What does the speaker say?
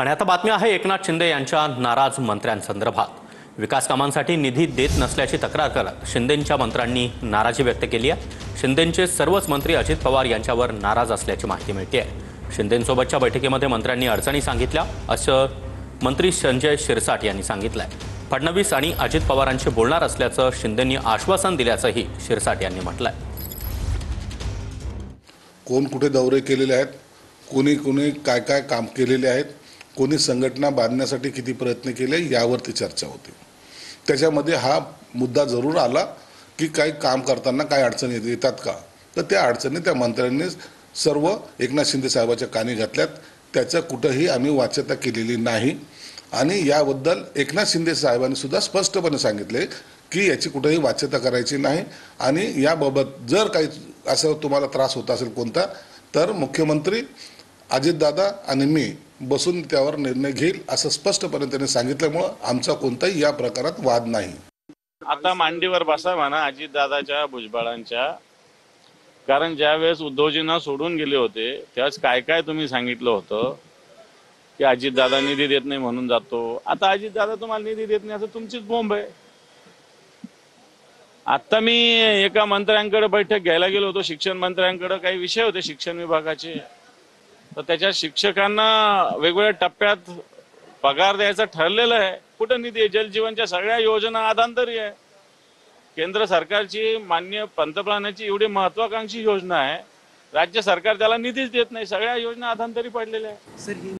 आणि आता बातमी आहे एकनाथ शिंदे यांच्या नाराज मंत्र्यांसंदर्भात। विकास कामांसाठी निधी देत नसल्याची तक्रार करत शिंदेंच्या मंत्र्यांनी नाराजी व्यक्त केली आहे। शिंदेंचे सर्वच मंत्री अजित पवार यांच्यावर नाराज असल्याची माहिती मिळते आहे। शिंदेंसोबतच्या बैठकीमध्ये मंत्र्यांनी अडचणी सांगितल्या असं मंत्री संजय शिरसाट यांनी सांगितलंय। फडणवीस आणि अजित पवारांशी बोलणार असल्याचं शिंदेंनी आश्वासन दिल्याचंही शिरसाट यांनी म्हटलंय। कोण कुठे दौरे केलेले आहेत, कोणी कोणी काय काय काम केलेले आहेत, कोणी संघटना बांधण्यासाठी किती प्रयत्न केले यावरती चर्चा होती। त्याच्यामध्ये हा मुद्दा जरूर आला की काही काम करताना काय अडचणी येतात का, तर त्या अडचणी त्या मंत्र्यांनी सर्व एकनाथ शिंदे साहेबांच्या कानी घातल्यात। त्याचं कुठेही आम्ही वाच्यता केलेली नाही आणि याबद्दल एकनाथ शिंदे साहेबांनी सुद्धा स्पष्टपणे सांगितले की याची कुठेही वाच्यता करायची नाही आणि याबाबत जर काही असं तुम्हाला त्रास होत असेल कोणता, तर मुख्यमंत्री अजितदादा आणि मी बसून त्यावर निर्णय घेईल असं स्पष्टपणे त्यांनी सांगितल्यामुळे आमचा कोणताही या प्रकारात वाद नाही। आता मांडीवर बसा म्हणा अजितदादाच्या भुजबळांच्या, कारण ज्यावेळेस उद्धवजींना सोडून गेले होते त्यावेळेस काय काय तुम्ही सांगितलं होतं की अजितदादा निधी देत नाही म्हणून जातो। आता अजितदादा तुम्हाला निधी देत नाही असं तुमचीच बोंब आहे। आता मी एका मंत्र्यांकडे बैठक घ्यायला गेलो होतो, शिक्षण मंत्र्यांकडे काही विषय होते शिक्षण विभागाचे, तर त्याच्या शिक्षकांना वेगवेगळ्या टप्प्यात पगार द्यायचं ठरलेलं आहे। कुठं निधी आहे? जलजीवनच्या सगळ्या योजना अधांतरी आहे। केंद्र सरकारची मान्य पंतप्रधानांची एवढी महत्वाकांक्षी योजना आहे, राज्य सरकार त्याला निधीच देत नाही, सगळ्या योजना अधांतरी पडलेल्या आहे।